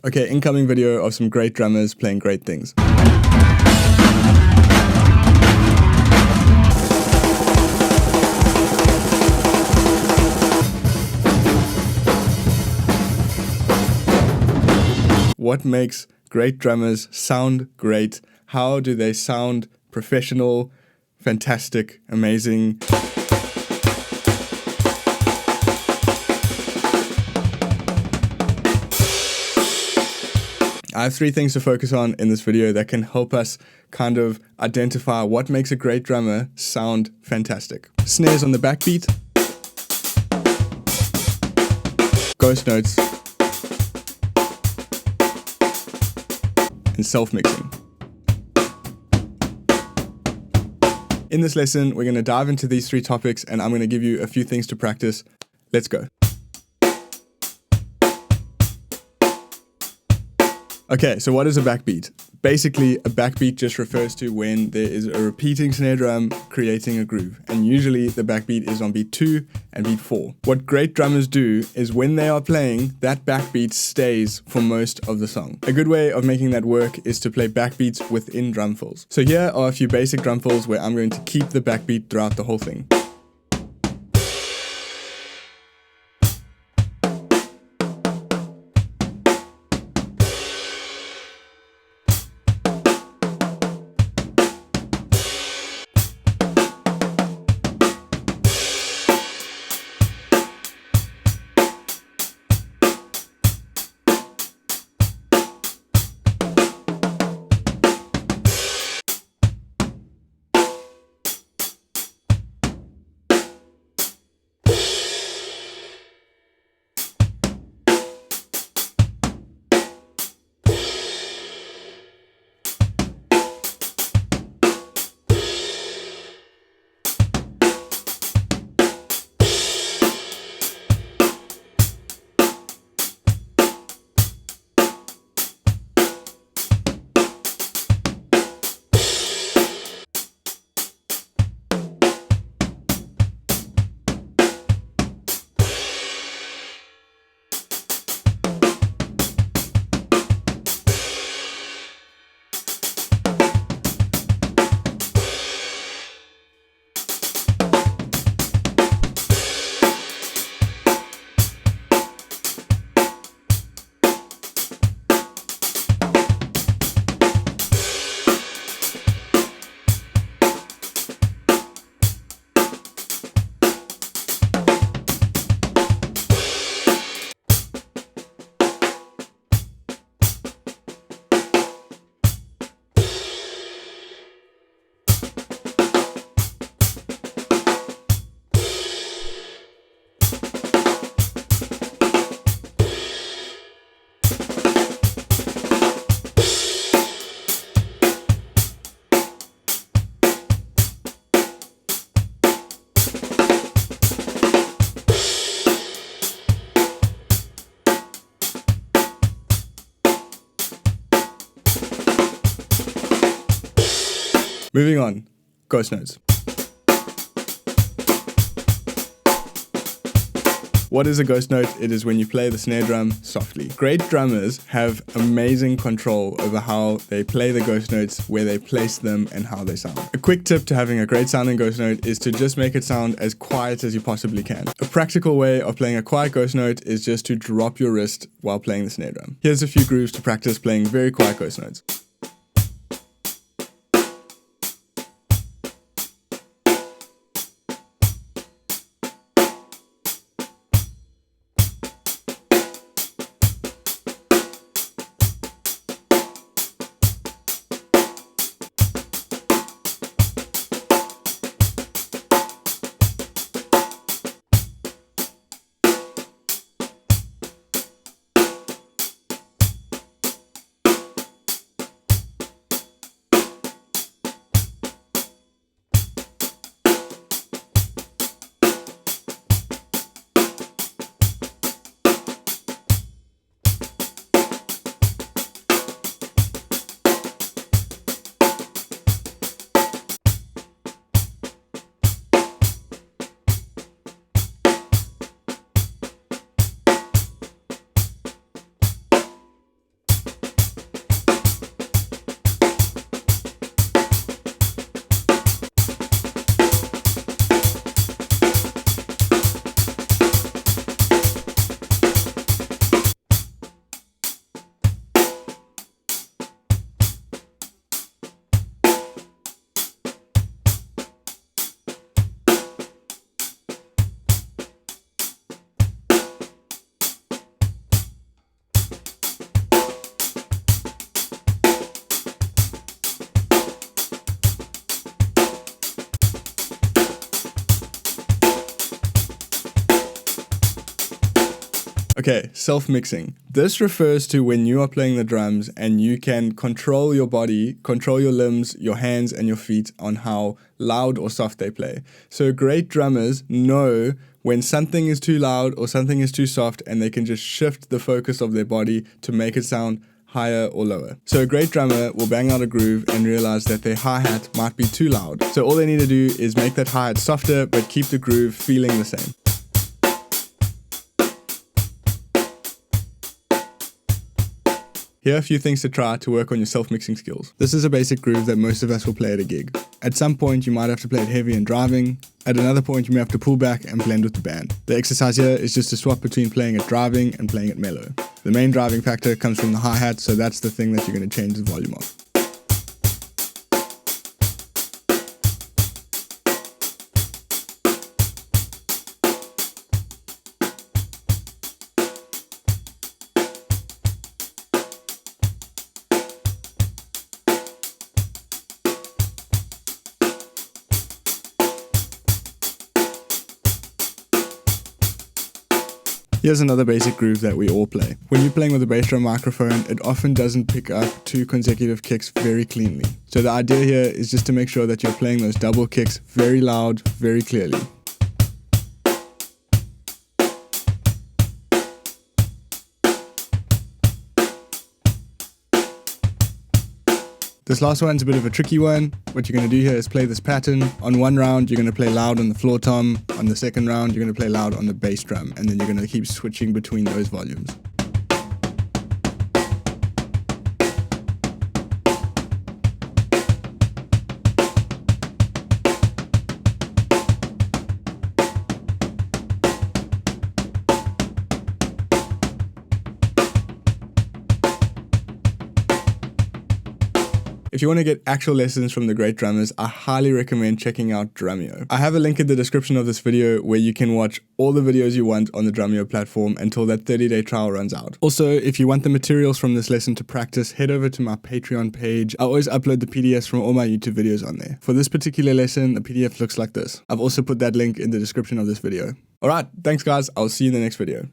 Okay, incoming video of some great drummers playing great things. What makes great drummers sound great? How do they sound professional, fantastic, amazing? I have 3 things to focus on in this video that can help us kind of identify what makes a great drummer sound fantastic. Snares on the backbeat, ghost notes, and self-mixing. In this lesson, we're going to dive into these 3 topics and I'm going to give you a few things to practice. Let's go. Okay, so what is a backbeat? Basically, a backbeat just refers to when there is a repeating snare drum creating a groove. And usually the backbeat is on beat 2 and beat 4. What great drummers do is when they are playing, that backbeat stays for most of the song. A good way of making that work is to play backbeats within drum fills. So here are a few basic drum fills where I'm going to keep the backbeat throughout the whole thing. Moving on, ghost notes. What is a ghost note? It is when you play the snare drum softly. Great drummers have amazing control over how they play the ghost notes, where they place them, and how they sound. A quick tip to having a great sounding ghost note is to just make it sound as quiet as you possibly can. A practical way of playing a quiet ghost note is just to drop your wrist while playing the snare drum. Here's a few grooves to practice playing very quiet ghost notes. Okay, self-mixing. This refers to when you are playing the drums and you can control your body, control your limbs, your hands and your feet on how loud or soft they play. So great drummers know when something is too loud or something is too soft, and they can just shift the focus of their body to make it sound higher or lower. So a great drummer will bang out a groove and realize that their hi-hat might be too loud. So all they need to do is make that hi-hat softer but keep the groove feeling the same. Here are a few things to try to work on your self-mixing skills. This is a basic groove that most of us will play at a gig. At some point you might have to play it heavy and driving. At another point you may have to pull back and blend with the band. The exercise here is just to swap between playing it driving and playing it mellow. The main driving factor comes from the hi-hat, so that's the thing that you're going to change the volume of. Here's another basic groove that we all play. When you're playing with a bass drum microphone, it often doesn't pick up 2 consecutive kicks very cleanly. So the idea here is just to make sure that you're playing those double kicks very loud, very clearly. This last one's a bit of a tricky one. What you're going to do here is play this pattern. On one round, you're going to play loud on the floor tom. On the second round, you're going to play loud on the bass drum. And then you're going to keep switching between those volumes. If you want to get actual lessons from the great drummers, I highly recommend checking out Drumeo. I have a link in the description of this video where you can watch all the videos you want on the Drumeo platform until that 30-day trial runs out. Also, if you want the materials from this lesson to practice, head over to my Patreon page. I always upload the PDFs from all my YouTube videos on there. For this particular lesson, the PDF looks like this. I've also put that link in the description of this video. Alright, thanks guys, I'll see you in the next video.